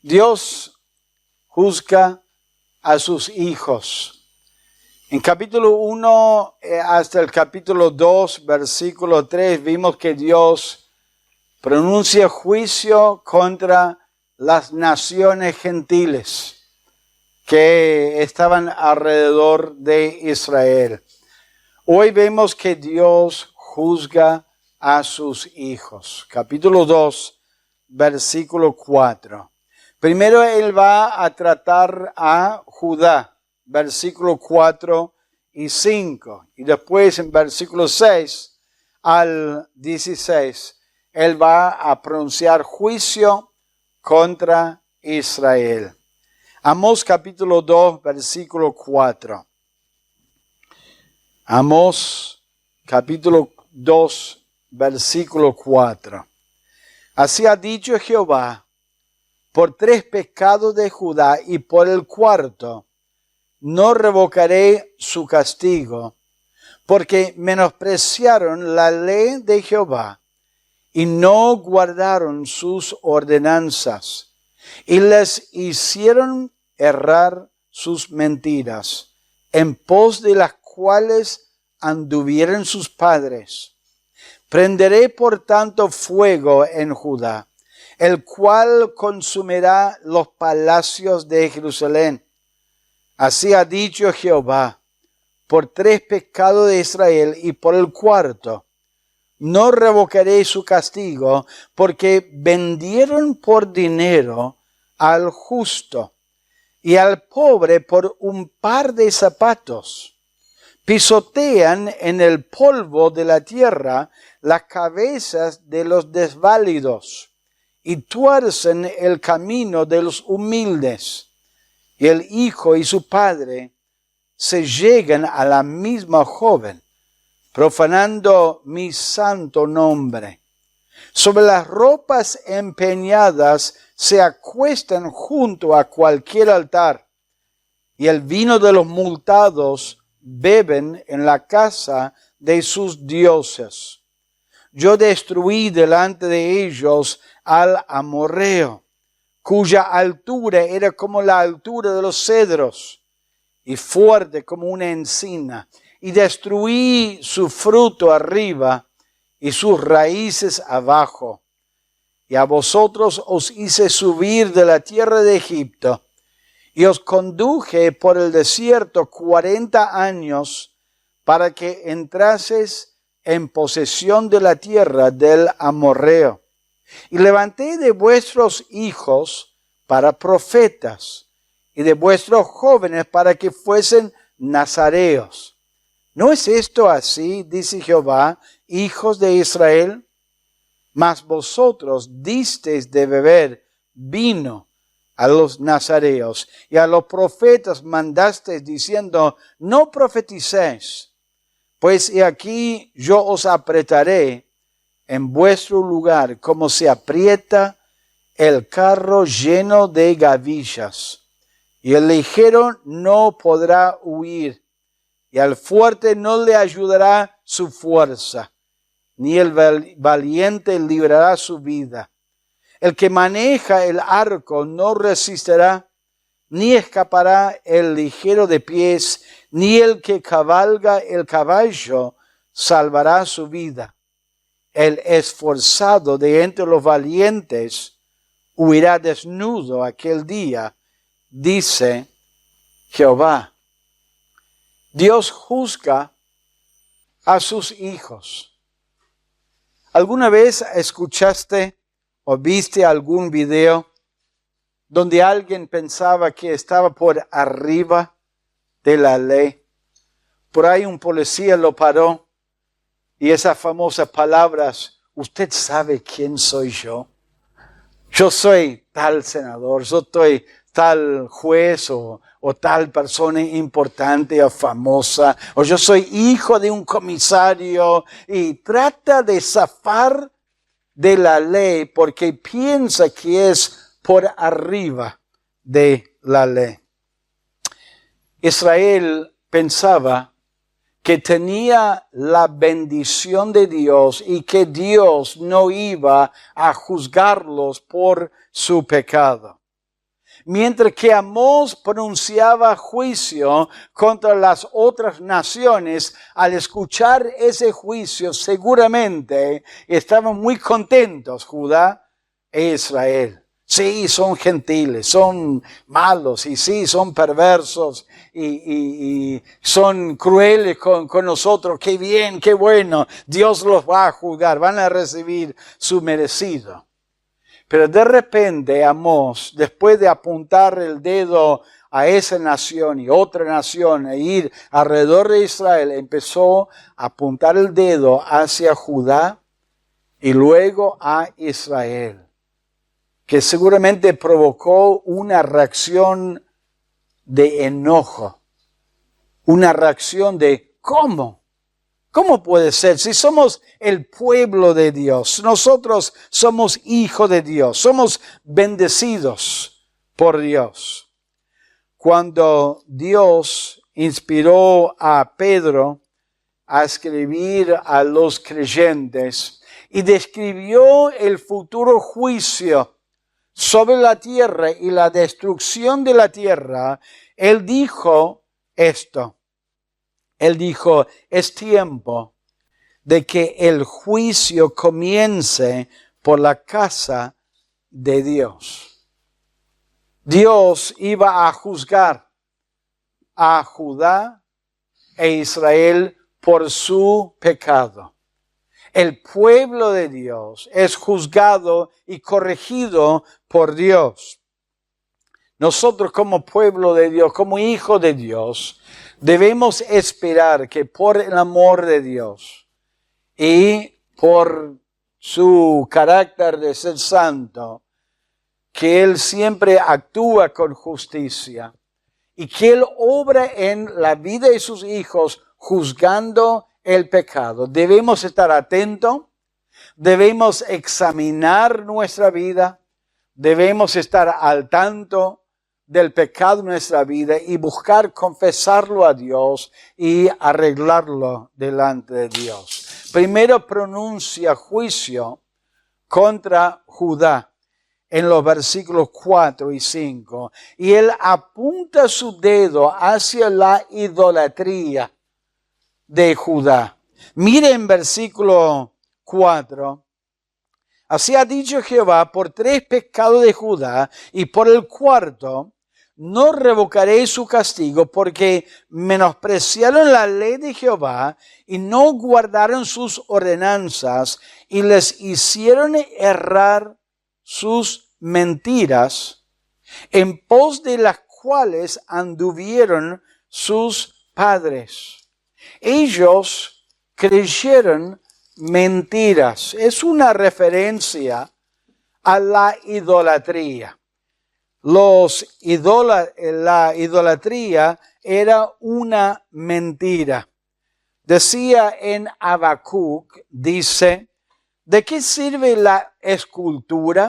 Dios juzga a sus hijos. En capítulo 1 hasta el capítulo 2, versículo 3, vimos que Dios pronuncia juicio contra las naciones gentiles que estaban alrededor de Israel. Hoy vemos que Dios juzga a sus hijos. Capítulo 2, versículo 4. Primero Él va a tratar a Judá, versículo 4 y 5. Y después en versículo 6 al 16, Él va a pronunciar juicio contra Israel. Amós capítulo 2, versículo 4. Amós capítulo 2, versículo 4. Así ha dicho Jehová: por 3 pecados de Judá y por el 4, no revocaré su castigo, porque menospreciaron la ley de Jehová y no guardaron sus ordenanzas, y les hicieron errar sus mentiras, en pos de las cuales anduvieron sus padres. Prenderé por tanto fuego en Judá, el cual consumirá los palacios de Jerusalén. Así ha dicho Jehová: por 3 pecados de Israel y por el 4, no revocaré su castigo, porque vendieron por dinero al justo y al pobre por un par de zapatos. Pisotean en el polvo de la tierra las cabezas de los desválidos y tuercen el camino de los humildes. Y el hijo y su padre se llegan a la misma joven, profanando mi santo nombre. Sobre las ropas empeñadas se acuestan junto a cualquier altar, y el vino de los multados beben en la casa de sus dioses. Yo destruí delante de ellos al amorreo, cuya altura era como la altura de los cedros, y fuerte como una encina, y destruí su fruto arriba y sus raíces abajo. Y a vosotros os hice subir de la tierra de Egipto, y os conduje por el desierto 40 años, para que entraseis en posesión de la tierra del amorreo. Y levanté de vuestros hijos para profetas, y de vuestros jóvenes para que fuesen nazareos. ¿No es esto así, dice Jehová, hijos de Israel? Mas vosotros disteis de beber vino a los nazareos, y a los profetas mandasteis diciendo: no profeticéis, pues he aquí yo os apretaré en vuestro lugar, como se aprieta el carro lleno de gavillas. Y el ligero no podrá huir, y al fuerte no le ayudará su fuerza, ni el valiente librará su vida. El que maneja el arco no resistirá, ni escapará el ligero de pies, ni el que cabalga el caballo salvará su vida. El esforzado de entre los valientes huirá desnudo aquel día, dice Jehová. Dios juzga a sus hijos. ¿Alguna vez escuchaste o viste algún video donde alguien pensaba que estaba por arriba de la ley? Por ahí un policía lo paró y esas famosas palabras: ¿usted sabe quién soy yo? Yo soy tal senador, yo soy tal juez o tal persona importante o famosa, o yo soy hijo de un comisario, y trata de zafar de la ley porque piensa que es por arriba de la ley. Israel pensaba que tenía la bendición de Dios y que Dios no iba a juzgarlos por su pecado. Mientras que Amós pronunciaba juicio contra las otras naciones, al escuchar ese juicio seguramente estaban muy contentos Judá e Israel. Sí, son gentiles, son malos y sí, son perversos y son crueles con nosotros. Qué bien, qué bueno. Dios los va a juzgar, van a recibir su merecido. Pero de repente Amós, después de apuntar el dedo a esa nación y otra nación e ir alrededor de Israel, empezó a apuntar el dedo hacia Judá y luego a Israel, que seguramente provocó una reacción de enojo, una reacción de ¿cómo? ¿Cómo puede ser? Si somos el pueblo de Dios, nosotros somos hijos de Dios, somos bendecidos por Dios. Cuando Dios inspiró a Pedro a escribir a los creyentes y describió el futuro juicio sobre la tierra y la destrucción de la tierra, él dijo esto. Él dijo, es tiempo de que el juicio comience por la casa de Dios. Dios iba a juzgar a Judá e Israel por su pecado. El pueblo de Dios es juzgado y corregido por Dios. Nosotros como pueblo de Dios, como hijos de Dios, debemos esperar que por el amor de Dios y por su carácter de ser santo, que Él siempre actúa con justicia y que Él obra en la vida de sus hijos juzgando el pecado. Debemos estar atentos, debemos examinar nuestra vida, debemos estar al tanto del pecado en nuestra vida y buscar confesarlo a Dios y arreglarlo delante de Dios. Primero pronuncia juicio contra Judá en los versículos 4 y 5. Y él apunta su dedo hacia la idolatría de Judá. Mire en versículo 4. Así ha dicho Jehová, por 3 pecados de Judá y por el cuarto no revocaré su castigo, porque menospreciaron la ley de Jehová y no guardaron sus ordenanzas y les hicieron errar sus mentiras, en pos de las cuales anduvieron sus padres. Ellos creyeron mentiras. Es una referencia a la idolatría. La idolatría era una mentira. Decía en Habacuc, dice, ¿de qué sirve la escultura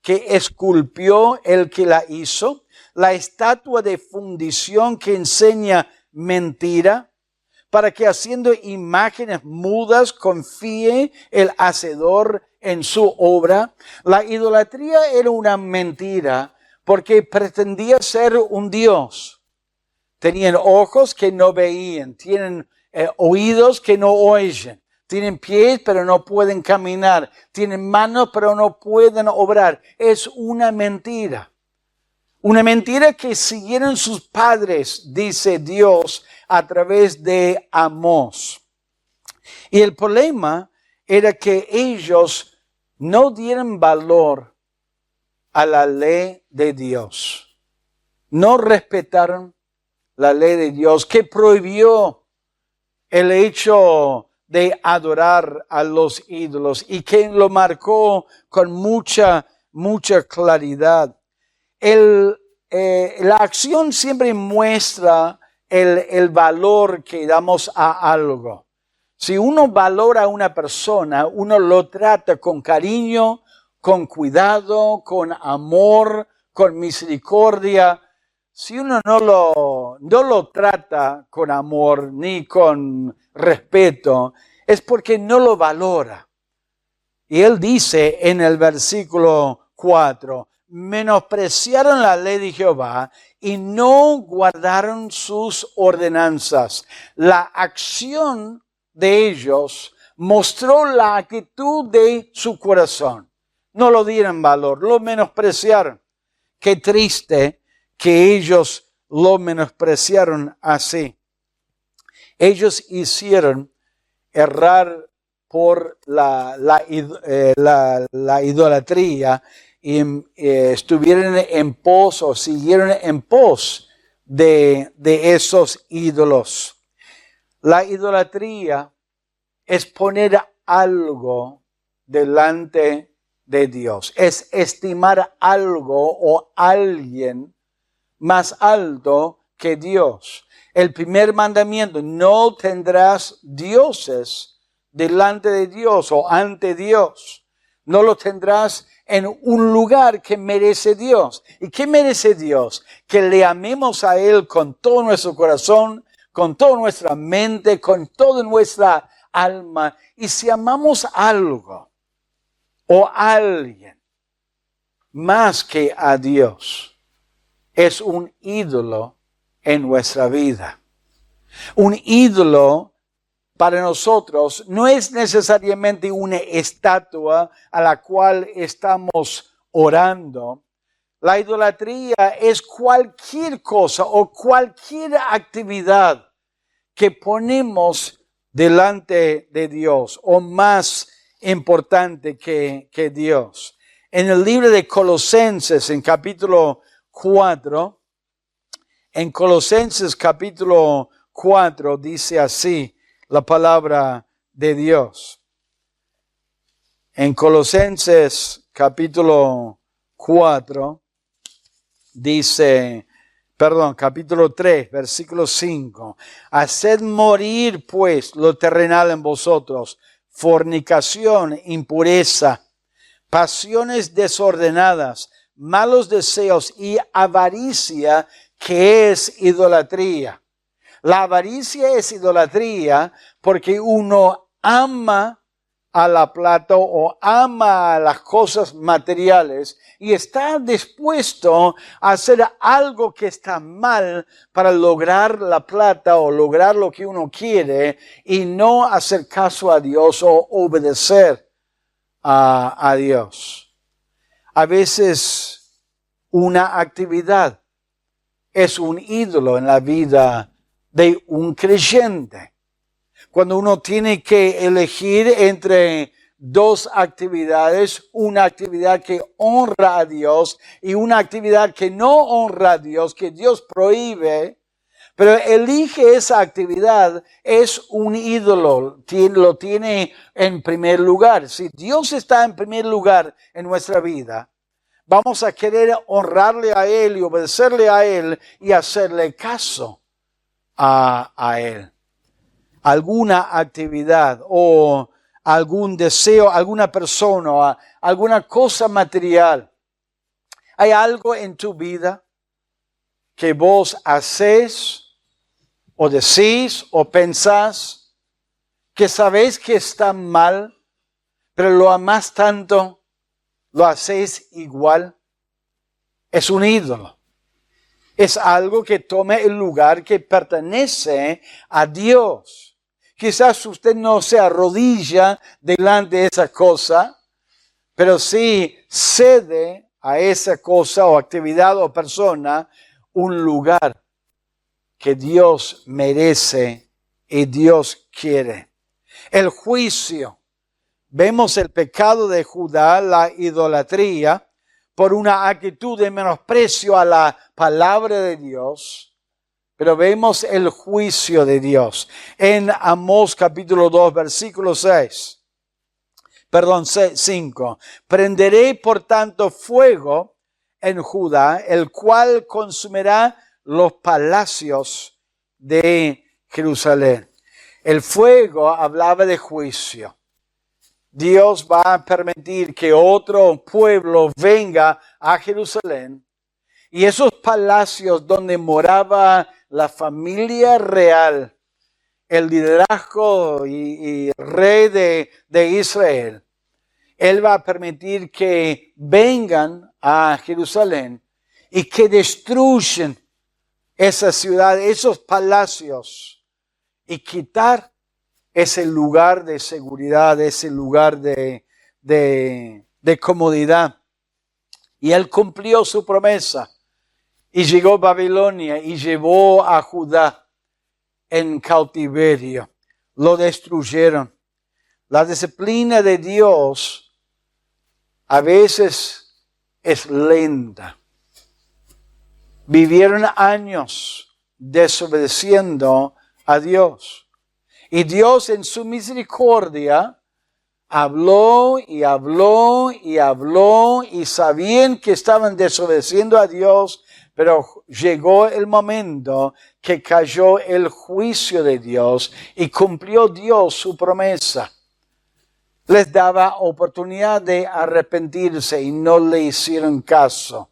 que esculpió el que la hizo? La estatua de fundición que enseña mentira, para que haciendo imágenes mudas confíe el hacedor en su obra. La idolatría era una mentira porque pretendía ser un Dios. Tenían ojos que no veían, tienen oídos que no oyen, tienen pies pero no pueden caminar, tienen manos pero no pueden obrar. Es una mentira. Una mentira que siguieron sus padres, dice Dios, a través de Amós. Y el problema era que ellos no dieron valor a la ley de Dios. No respetaron la ley de Dios, que prohibió el hecho de adorar a los ídolos y que lo marcó con mucha claridad. La acción siempre muestra el valor que damos a algo. Si uno valora a una persona, uno lo trata con cariño, con cuidado, con amor, con misericordia. Si uno no lo trata con amor ni con respeto, es porque no lo valora. Y él dice en el versículo 4, menospreciaron la ley de Jehová y no guardaron sus ordenanzas. La acción de ellos mostró la actitud de su corazón. No lo dieron valor, lo menospreciaron. Qué triste que ellos lo menospreciaron así. Ellos hicieron errar por la idolatría y estuvieron en pos o siguieron en pos de esos ídolos. La idolatría es poner algo delante de Dios, es estimar algo o alguien más alto que Dios. El primer mandamiento, no tendrás dioses delante de Dios o ante Dios. No lo tendrás en un lugar que merece Dios. ¿Y qué merece Dios? Que le amemos a Él con todo nuestro corazón, con toda nuestra mente, con toda nuestra alma. Y si amamos algo o alguien más que a Dios, es un ídolo en nuestra vida. Un ídolo para nosotros no es necesariamente una estatua a la cual estamos orando. La idolatría es cualquier cosa o cualquier actividad que ponemos delante de Dios o más importante que Dios. En el libro de Colosenses, en capítulo 4, en Colosenses capítulo 4 dice así la palabra de Dios. En Colosenses capítulo 4 dice, capítulo 3, versículo 5. Haced morir pues lo terrenal en vosotros, fornicación, impureza, pasiones desordenadas, malos deseos y avaricia, que es idolatría. La avaricia es idolatría porque uno ama a la plata o ama a las cosas materiales y está dispuesto a hacer algo que está mal para lograr la plata o lograr lo que uno quiere y no hacer caso a Dios o obedecer a Dios. A veces una actividad es un ídolo en la vida de un creyente. Cuando uno tiene que elegir entre dos actividades, una actividad que honra a Dios y una actividad que no honra a Dios, que Dios prohíbe, pero elige esa actividad, es un ídolo, lo tiene en primer lugar. Si Dios está en primer lugar en nuestra vida, vamos a querer honrarle a Él y obedecerle a Él y hacerle caso a Él. Alguna actividad o algún deseo, alguna persona o alguna cosa material. ¿Hay algo en tu vida que vos hacés o decís o pensás que sabés que está mal, pero lo amás tanto, lo hacéis igual? Es un ídolo. Es algo que toma el lugar que pertenece a Dios. Quizás usted no se arrodilla delante de esa cosa, pero sí cede a esa cosa o actividad o persona un lugar que Dios merece y Dios quiere. El juicio. Vemos el pecado de Judá, la idolatría, por una actitud de menosprecio a la palabra de Dios, pero vemos el juicio de Dios. En Amós capítulo 2, versículo 5. Prenderé por tanto fuego en Judá, el cual consumirá los palacios de Jerusalén. El fuego hablaba de juicio. Dios va a permitir que otro pueblo venga a Jerusalén y esos palacios donde moraba la familia real, el liderazgo y rey de Israel, Él va a permitir que vengan a Jerusalén y que destruyen esa ciudad, esos palacios, y quitar ese lugar de seguridad, ese lugar de comodidad. Y él cumplió su promesa y llegó a Babilonia y llevó a Judá en cautiverio. Lo destruyeron. La disciplina de Dios a veces es lenta. Vivieron años desobedeciendo a Dios. Y Dios en su misericordia habló y habló y habló y sabían que estaban desobedeciendo a Dios, pero llegó el momento que cayó el juicio de Dios y cumplió Dios su promesa. Les daba oportunidad de arrepentirse y no le hicieron caso.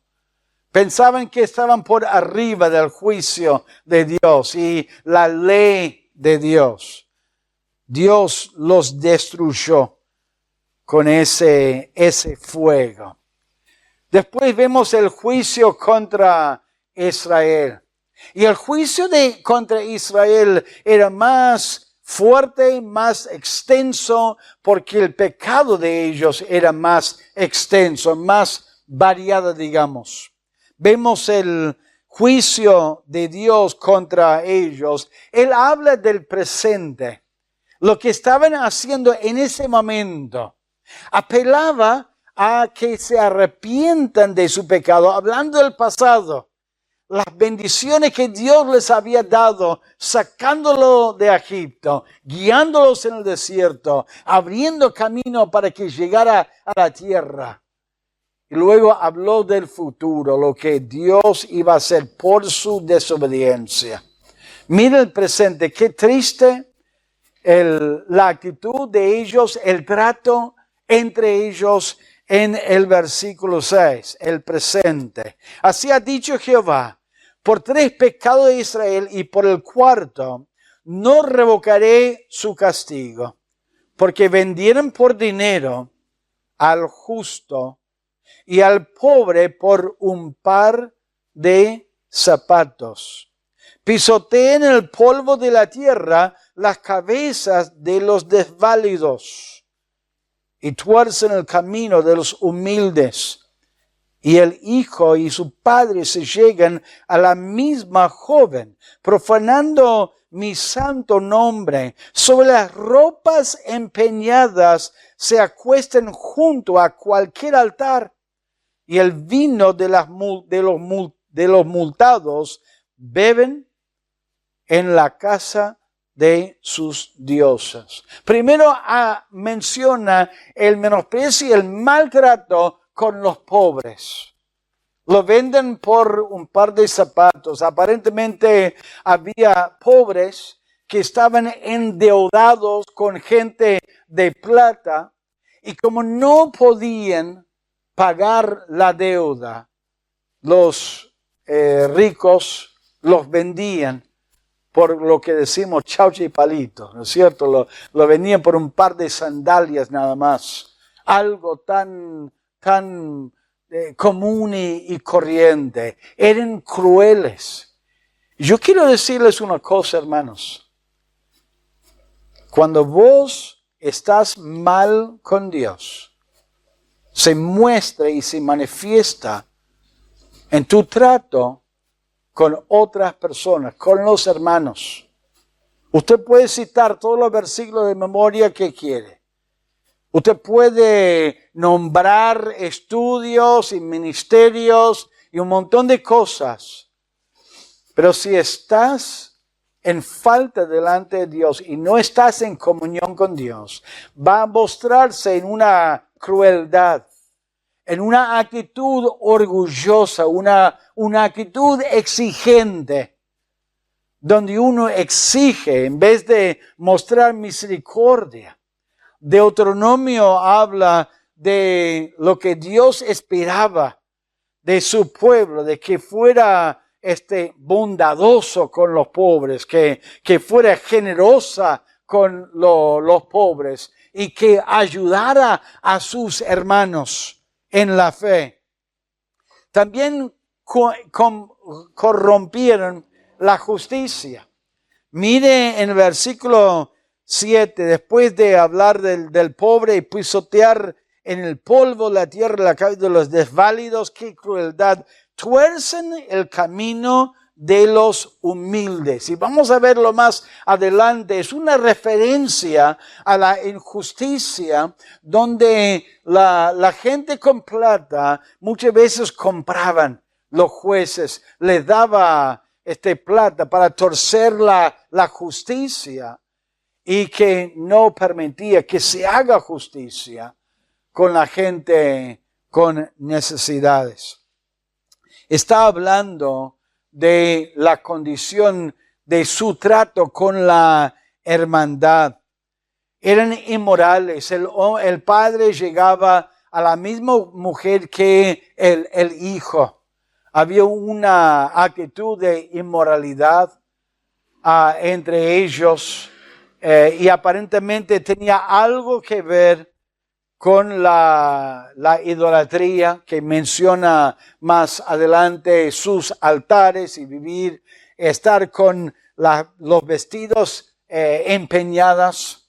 Pensaban que estaban por arriba del juicio de Dios y la ley de Dios. Dios los destruyó con ese fuego. Después vemos el juicio contra Israel. Y el juicio contra Israel era más fuerte, más extenso, porque el pecado de ellos era más extenso, más variado, digamos. Vemos el juicio de Dios contra ellos. Él habla del presente, lo que estaban haciendo en ese momento. Apelaba a que se arrepientan de su pecado, hablando del pasado. Las bendiciones que Dios les había dado, sacándolo de Egipto, guiándolos en el desierto, abriendo camino para que llegara a la tierra. Y luego habló del futuro, lo que Dios iba a hacer por su desobediencia. Mira el presente, qué triste la actitud de ellos, el trato entre ellos en el versículo 6, el presente. Así ha dicho Jehová, por 3 pecados de Israel y por el 4 no revocaré su castigo, porque vendieron por dinero al justo y al pobre por un par de zapatos. Pisoteen el polvo de la tierra las cabezas de los desválidos y tuercen el camino de los humildes. Y el hijo y su padre se llegan a la misma joven, profanando mi santo nombre. Sobre las ropas empeñadas se acuestan junto a cualquier altar. Y el vino de los multados beben en la casa de sus dioses. Primero menciona el menosprecio y el maltrato con los pobres. Lo venden por un par de zapatos. Aparentemente había pobres que estaban endeudados con gente de plata y como no podían pagar la deuda, los ricos los vendían por lo que decimos chaucha y palito, ¿no es cierto? Lo vendían por un par de sandalias nada más. Algo tan común y corriente. Eran crueles. Yo quiero decirles una cosa, hermanos. Cuando vos estás mal con Dios, se muestra y se manifiesta en tu trato con otras personas, con los hermanos. Usted puede citar todos los versículos de memoria que quiere. Usted puede nombrar estudios y ministerios y un montón de cosas. Pero si estás en falta delante de Dios y no estás en comunión con Dios, va a mostrarse en una crueldad, en una actitud orgullosa, una actitud exigente, donde uno exige en vez de mostrar misericordia. Deuteronomio habla de lo que Dios esperaba de su pueblo, de que fuera bondadoso con los pobres, que fuera generosa con los pobres y que ayudara a sus hermanos en la fe. también corrompieron la justicia. Mire en el versículo 7, después de hablar del pobre y pisotear en el polvo la tierra, la cabeza de los desválidos, qué crueldad, tuercen el camino de los humildes. Y vamos a verlo más adelante. Es una referencia a la injusticia donde la gente con plata muchas veces compraban los jueces, les daba plata para torcer la justicia y que no permitía que se haga justicia con la gente con necesidades. Está hablando de la condición de su trato con la hermandad. Eran inmorales. El padre llegaba a la misma mujer que el hijo. Había una actitud de inmoralidad entre ellos y aparentemente tenía algo que ver con la idolatría que menciona más adelante, sus altares y estar con los vestidos empeñados.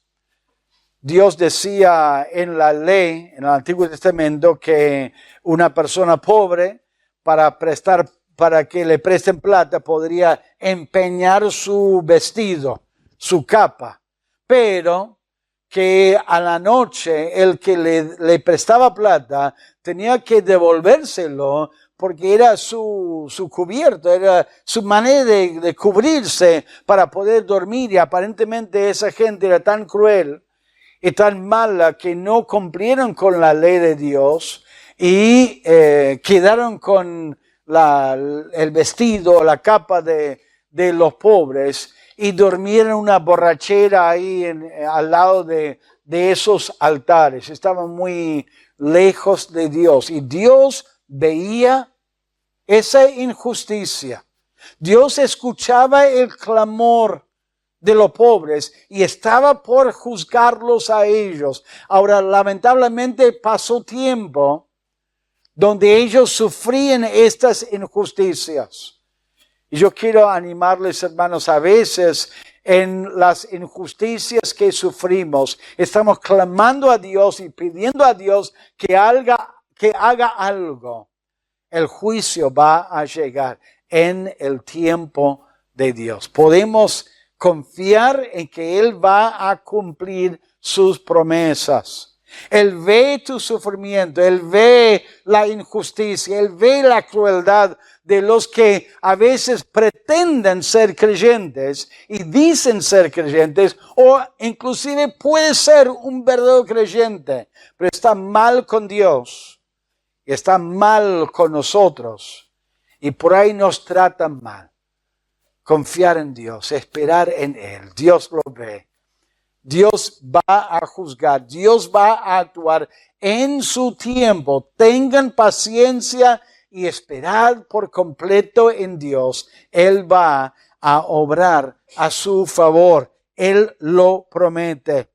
Dios decía en la ley, en el Antiguo Testamento, que una persona pobre para que le presten plata podría empeñar su vestido, su capa, pero que a la noche el que le prestaba plata tenía que devolvérselo porque era su cubierto, era su manera de cubrirse para poder dormir, y aparentemente esa gente era tan cruel y tan mala que no cumplieron con la ley de Dios y quedaron con el vestido, la capa de los pobres, y dormían en una borrachera ahí al lado de esos altares. Estaban muy lejos de Dios y Dios veía esa injusticia. Dios escuchaba el clamor de los pobres y estaba por juzgarlos a ellos. Ahora, lamentablemente pasó tiempo donde ellos sufrían estas injusticias. Y yo quiero animarles, hermanos, a veces en las injusticias que sufrimos, estamos clamando a Dios y pidiendo a Dios que haga algo. El juicio va a llegar en el tiempo de Dios. Podemos confiar en que Él va a cumplir sus promesas. Él ve tu sufrimiento, Él ve la injusticia, Él ve la crueldad de los que a veces pretenden ser creyentes y dicen ser creyentes, o inclusive puede ser un verdadero creyente, pero está mal con Dios, y está mal con nosotros, y por ahí nos tratan mal. Confiar en Dios, esperar en Él, Dios lo ve. Dios va a juzgar, Dios va a actuar en su tiempo. Tengan paciencia y esperad por completo en Dios. Él va a obrar a su favor. Él lo promete.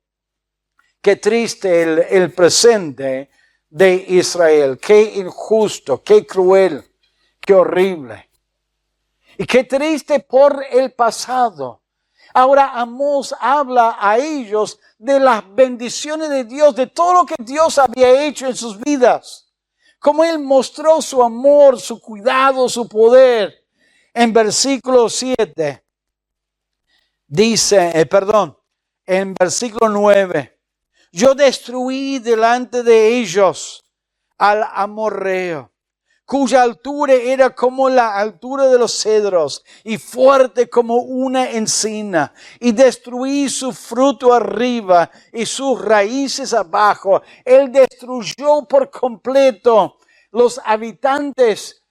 Qué triste el presente de Israel. Qué injusto, qué cruel, qué horrible. Y qué triste por el pasado. Ahora Amós habla a ellos de las bendiciones de Dios, de todo lo que Dios había hecho en sus vidas. Cómo Él mostró su amor, su cuidado, su poder. En versículo 7 dice, en versículo 9, yo destruí delante de ellos al amorreo, cuya altura era como la altura de los cedros y fuerte como una encina, y destruí su fruto arriba y sus raíces abajo. Él destruyó por completo los habitantes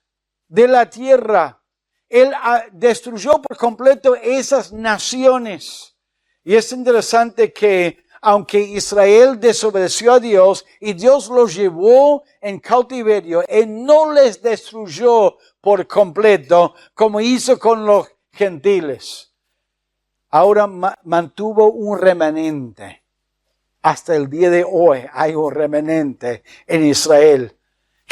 de la tierra. Él destruyó por completo esas naciones. Y es interesante que aunque Israel desobedeció a Dios y Dios los llevó en cautiverio, Él no les destruyó por completo como hizo con los gentiles. Ahora mantuvo un remanente. Hasta el día de hoy hay un remanente en Israel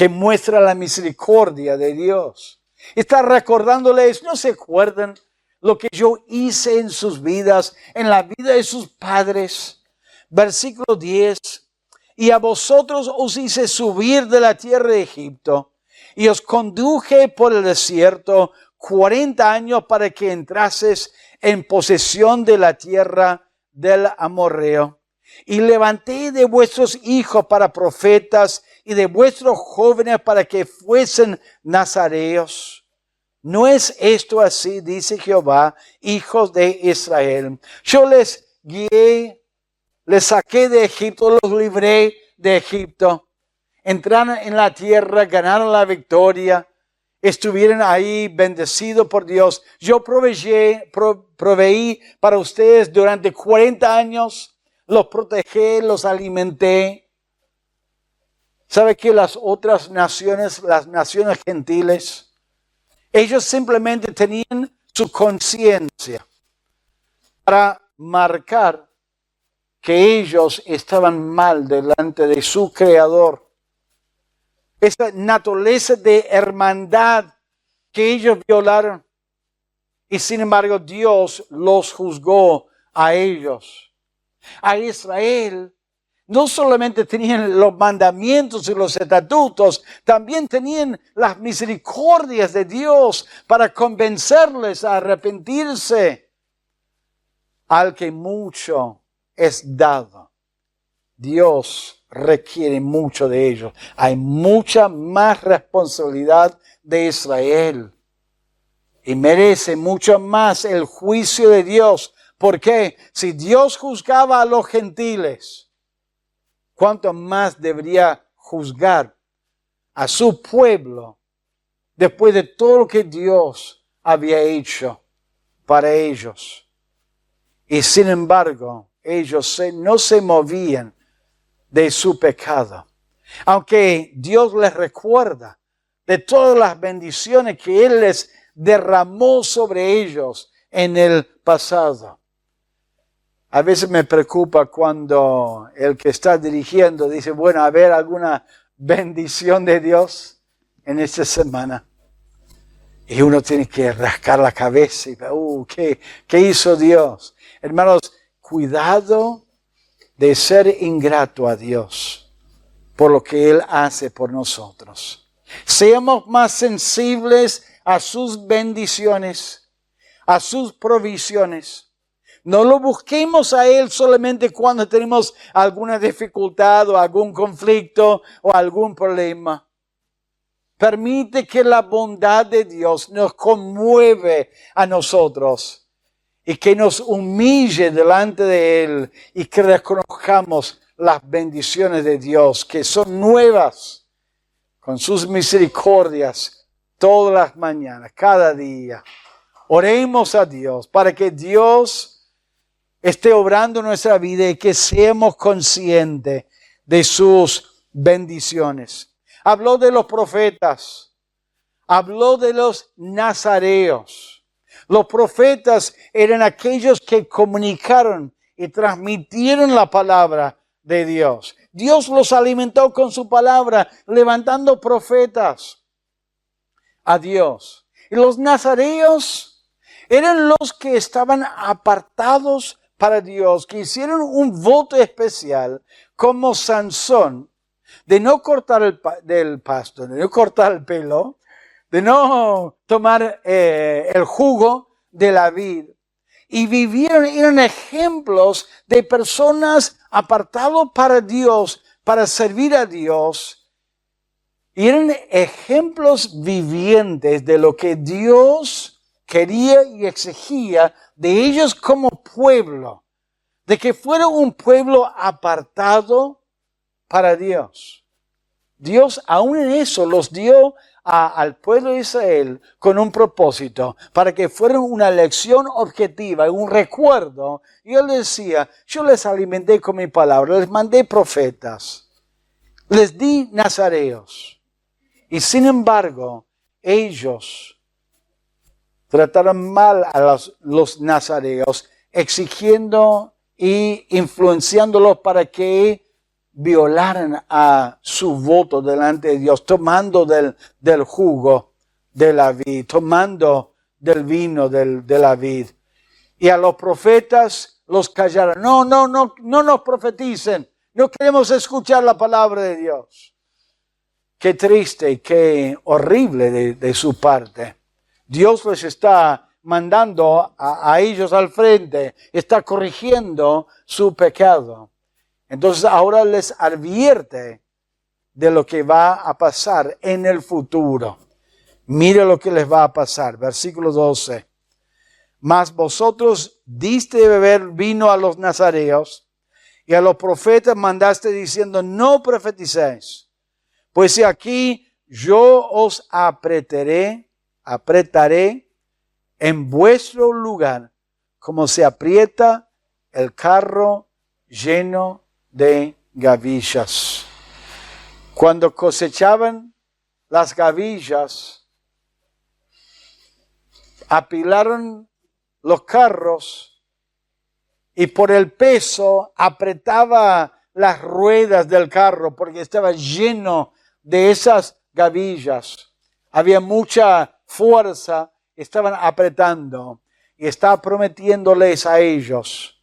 que muestra la misericordia de Dios. Está recordándoles, ¿no se acuerdan lo que yo hice en sus vidas, en la vida de sus padres? Versículo 10. Y a vosotros os hice subir de la tierra de Egipto, y os conduje por el desierto 40 años para que entrases en posesión de la tierra del amorreo. Y levanté de vuestros hijos para profetas y de vuestros jóvenes para que fuesen nazareos. ¿No es esto así? Dice Jehová, hijos de Israel. Yo les guié, les saqué de Egipto, los libré de Egipto. Entraron en la tierra, ganaron la victoria, estuvieron ahí bendecidos por Dios. Yo proveí para ustedes durante 40 años, los protegí, los alimenté. ¿Sabe que las otras naciones, las naciones gentiles, ellos simplemente tenían su conciencia para marcar que ellos estaban mal delante de su Creador? Esa naturaleza de hermandad que ellos violaron. Y sin embargo Dios los juzgó a ellos. A Israel no solamente tenían los mandamientos y los estatutos, también tenían las misericordias de Dios para convencerles a arrepentirse. Al que mucho es dado, Dios requiere mucho de ellos. Hay mucha más responsabilidad de Israel y merece mucho más el juicio de Dios. Porque si Dios juzgaba a los gentiles, ¿cuánto más debería juzgar a su pueblo después de todo lo que Dios había hecho para ellos? Y sin embargo, ellos no se movían de su pecado. Aunque Dios les recuerda de todas las bendiciones que Él les derramó sobre ellos en el pasado. A veces me preocupa cuando el que está dirigiendo dice, bueno, a ver, alguna bendición de Dios en esta semana. Y uno tiene que rascar la cabeza y ver, ¿qué hizo Dios? Hermanos, cuidado de ser ingrato a Dios por lo que Él hace por nosotros. Seamos más sensibles a sus bendiciones, a sus provisiones. No lo busquemos a Él solamente cuando tenemos alguna dificultad o algún conflicto o algún problema. Permite que la bondad de Dios nos conmueve a nosotros y que nos humille delante de Él y que reconozcamos las bendiciones de Dios que son nuevas con sus misericordias todas las mañanas, cada día. Oremos a Dios para que Dios esté obrando en nuestra vida y que seamos conscientes de sus bendiciones. Habló de los profetas, habló de los nazareos. Los profetas eran aquellos que comunicaron y transmitieron la palabra de Dios. Dios los alimentó con su palabra, levantando profetas a Dios. Y los nazareos eran los que estaban apartados para Dios, que hicieron un voto especial, como Sansón, de no cortar el pasto, de no cortar el pelo, de no tomar el jugo de la vid. Y vivieron, eran ejemplos de personas apartadas para Dios, para servir a Dios. Y eran ejemplos vivientes de lo que Dios quería y exigía de ellos como pueblo, de que fuera un pueblo apartado para Dios. Dios aún en eso los dio al pueblo de Israel con un propósito, para que fueran una lección objetiva, un recuerdo. Y Él decía, yo les alimenté con mi palabra, les mandé profetas, les di nazareos. Y sin embargo, ellos trataron mal a los nazareos, exigiendo y influenciándolos para que violaran a su voto delante de Dios, tomando del jugo de la vid, tomando del vino de la vid. Y a los profetas los callaron. No nos profeticen. No queremos escuchar la palabra de Dios. Qué triste, qué horrible de su parte. Dios les está mandando a ellos al frente, está corrigiendo su pecado. Entonces ahora les advierte de lo que va a pasar en el futuro. Mire lo que les va a pasar. Versículo 12. Mas vosotros diste de beber vino a los nazareos y a los profetas mandaste diciendo, no profeticéis. Pues si aquí yo os apretaré en vuestro lugar, como se aprieta el carro lleno de gavillas. Cuando cosechaban las gavillas, apilaron los carros y por el peso apretaba las ruedas del carro porque estaba lleno de esas gavillas. Había mucha fuerza, estaban apretando y estaba prometiéndoles a ellos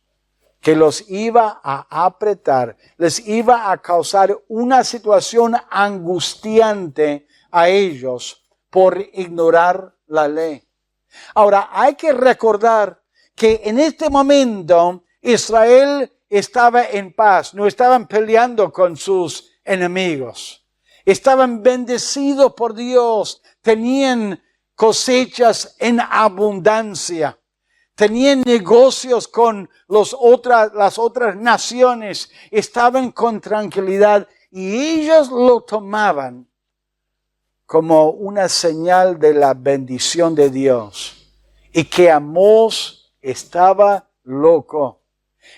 que los iba a apretar, les iba a causar una situación angustiante a ellos por ignorar la ley. Ahora, hay que recordar que en este momento Israel estaba en paz, no estaban peleando con sus enemigos. Estaban bendecidos por Dios, tenían cosechas en abundancia, tenían negocios con las otras naciones, estaban con tranquilidad y ellos lo tomaban como una señal de la bendición de Dios y que Amós estaba loco.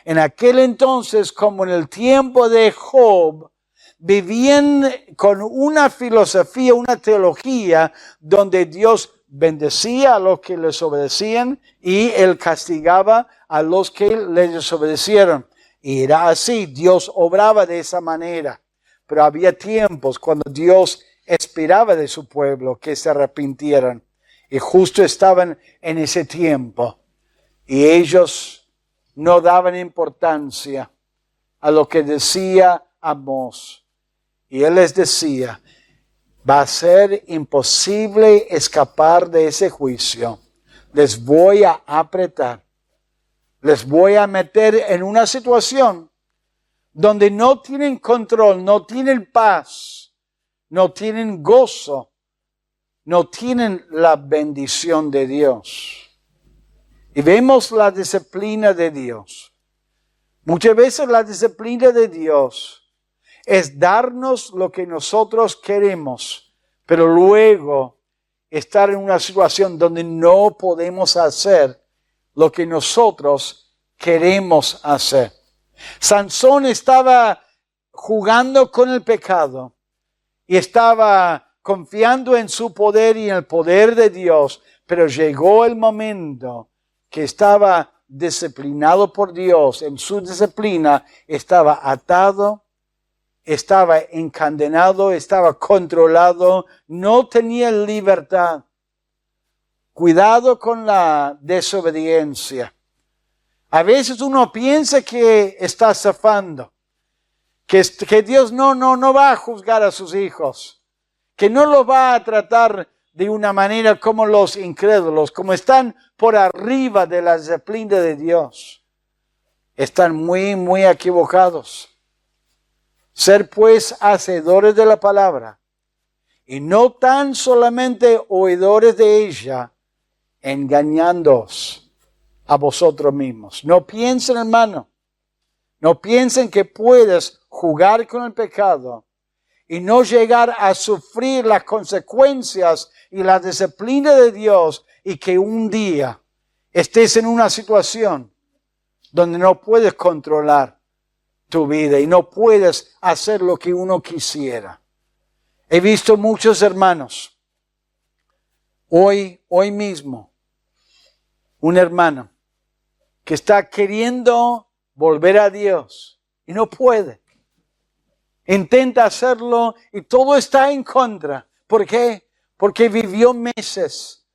En aquel entonces, como en el tiempo de Job, vivían con una filosofía, una teología donde Dios bendecía a los que les obedecían y Él castigaba a los que les desobedecieron. Y era así, Dios obraba de esa manera. Pero había tiempos cuando Dios esperaba de su pueblo que se arrepintieran. Y justo estaban en ese tiempo. Y ellos no daban importancia a lo que decía Amós. Y él les decía, va a ser imposible escapar de ese juicio. Les voy a apretar. Les voy a meter en una situación donde no tienen control, no tienen paz, no tienen gozo, no tienen la bendición de Dios. Y vemos la disciplina de Dios. Muchas veces la disciplina de Dios es darnos lo que nosotros queremos, pero luego estar en una situación donde no podemos hacer lo que nosotros queremos hacer. Sansón estaba jugando con el pecado y estaba confiando en su poder y en el poder de Dios, pero llegó el momento que estaba disciplinado por Dios. En su disciplina estaba atado, estaba encadenado, estaba controlado, no tenía libertad. Cuidado con la desobediencia. A veces uno piensa que está zafando, que Dios no va a juzgar a sus hijos, que no lo va a tratar de una manera como los incrédulos, como están por arriba de la disciplina de Dios. Están muy equivocados. Ser pues hacedores de la palabra y no tan solamente oidores de ella, engañándoos a vosotros mismos. No piensen, hermano, no piensen que puedes jugar con el pecado y no llegar a sufrir las consecuencias y la disciplina de Dios y que un día estés en una situación donde no puedes controlar tu vida y no puedes hacer lo que uno quisiera. He visto muchos hermanos, hoy mismo, un hermano que está queriendo volver a Dios y no puede. intenta hacerlo y todo está en contra. ¿Por qué? Porque vivió meses,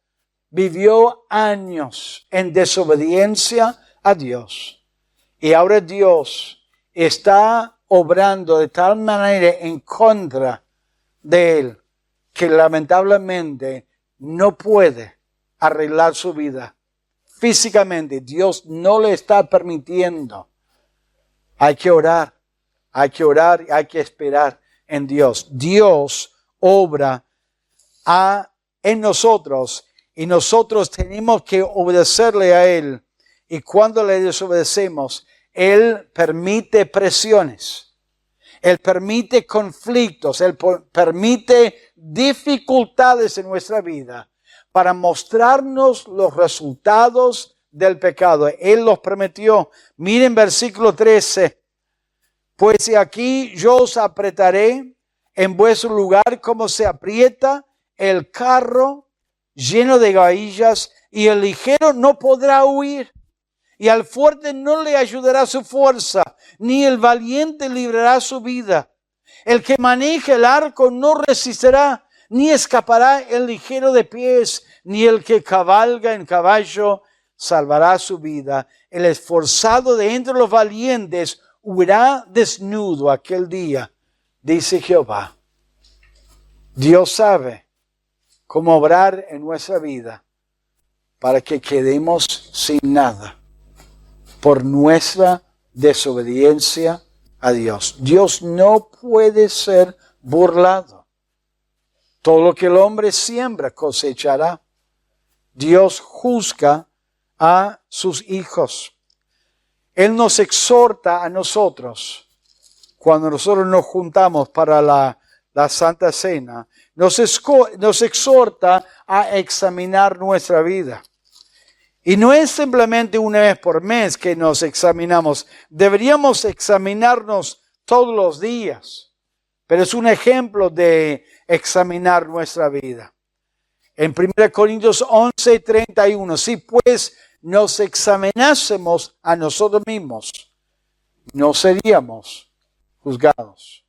vivió años en desobediencia a Dios. Y ahora Dios está obrando de tal manera en contra de él que lamentablemente no puede arreglar su vida. Físicamente Dios no le está permitiendo. Hay que orar y hay que esperar en Dios. Dios obra en nosotros y nosotros tenemos que obedecerle a Él. Y cuando le desobedecemos, Él permite presiones, Él permite conflictos, Él permite dificultades en nuestra vida para mostrarnos los resultados del pecado. Él los prometió. Miren versículo 13. Pues si aquí yo os apretaré en vuestro lugar como se aprieta el carro lleno de gavillas, y el ligero no podrá huir, y al fuerte no le ayudará su fuerza, ni el valiente librará su vida. El que maneja el arco no resistirá, ni escapará el ligero de pies, ni el que cabalga en caballo salvará su vida. El esforzado de entre los valientes huirá desnudo aquel día, dice Jehová. Dios sabe cómo obrar en nuestra vida para que quedemos sin nada por nuestra desobediencia a Dios. Dios no puede ser burlado. Todo lo que el hombre siembra cosechará. Dios juzga a sus hijos. Él nos exhorta a nosotros, cuando nosotros nos juntamos para la Santa Cena, nos exhorta a examinar nuestra vida. Y no es simplemente una vez por mes que nos examinamos. Deberíamos examinarnos todos los días. Pero es un ejemplo de examinar nuestra vida. En 1 Corintios 11:31, si pues nos examinásemos a nosotros mismos, no seríamos juzgados.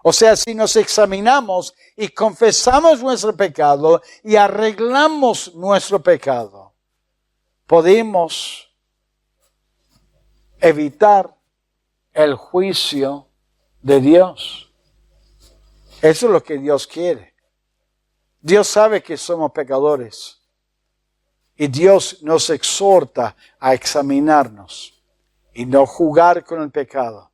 O sea, si nos examinamos y confesamos nuestro pecado y arreglamos nuestro pecado, podemos evitar el juicio de Dios. Eso es lo que Dios quiere. Dios sabe que somos pecadores y Dios nos exhorta a examinarnos y no jugar con el pecado.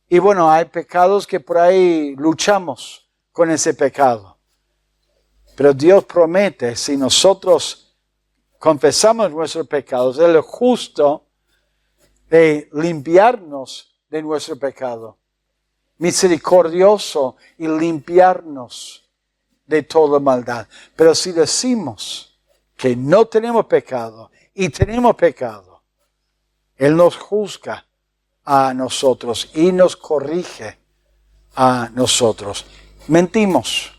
Y bueno, hay pecados que por ahí luchamos con ese pecado. Pero Dios promete, si nosotros confesamos nuestros pecados, Él es justo de limpiarnos de nuestro pecado, misericordioso y limpiarnos de toda maldad. Pero si decimos que no tenemos pecado y tenemos pecado, Él nos juzga a nosotros y nos corrige a nosotros. Mentimos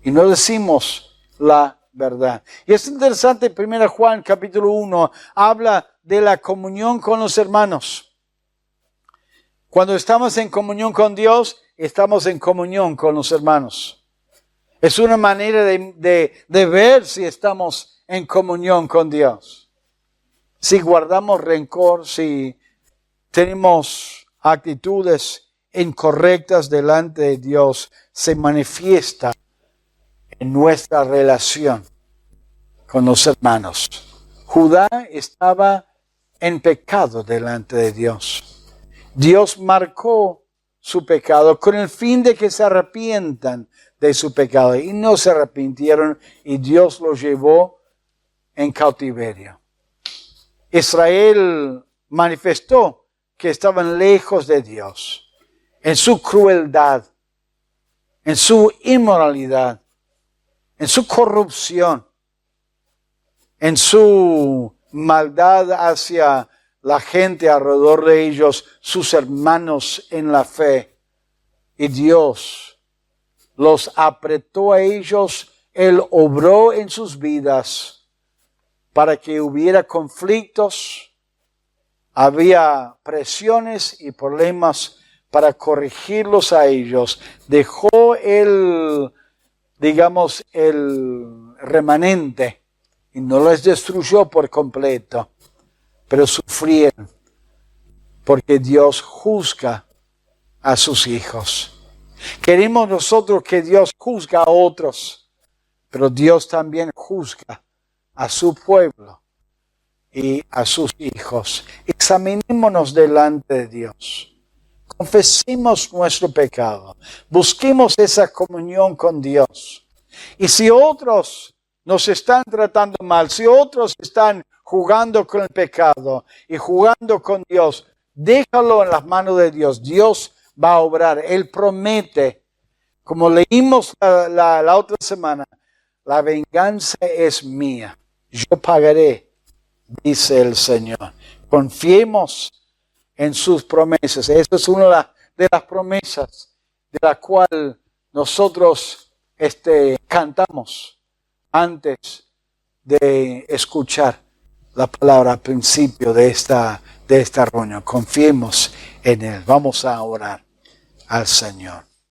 y no decimos la verdad. Y es interesante, 1 Juan capítulo 1 habla de la comunión con los hermanos. Cuando estamos en comunión con Dios, estamos en comunión con los hermanos. Es una manera de ver si estamos en comunión con Dios. Si guardamos rencor, si tenemos actitudes incorrectas delante de Dios, se manifiesta en nuestra relación con los hermanos. Judá estaba en pecado delante de Dios. Dios marcó su pecado con el fin de que se arrepientan de su pecado. Y no se arrepintieron y Dios los llevó en cautiverio. Israel manifestó que estaban lejos de Dios, en su crueldad, en su inmoralidad, en su corrupción, en su maldad hacia la gente alrededor de ellos, sus hermanos en la fe. Y Dios los apretó a ellos, Él obró en sus vidas para que hubiera conflictos. Había presiones y problemas para corregirlos a ellos, dejó el remanente y no los destruyó por completo, pero sufrieron porque Dios juzga a sus hijos. Queremos nosotros que Dios juzga a otros, pero Dios también juzga a su pueblo y a sus hijos. Examinémonos delante de Dios. Confesemos nuestro pecado. Busquemos esa comunión con Dios. Y si otros nos están tratando mal, si otros están jugando con el pecado y jugando con Dios, déjalo en las manos de Dios. Dios va a obrar. Él promete, como leímos la otra semana, la venganza es mía. Yo pagaré, dice el Señor. Confiemos en sus promesas. Esa es una de las promesas de la cual nosotros cantamos antes de escuchar la palabra al principio de esta reunión. Confiemos en Él. Vamos a orar al Señor.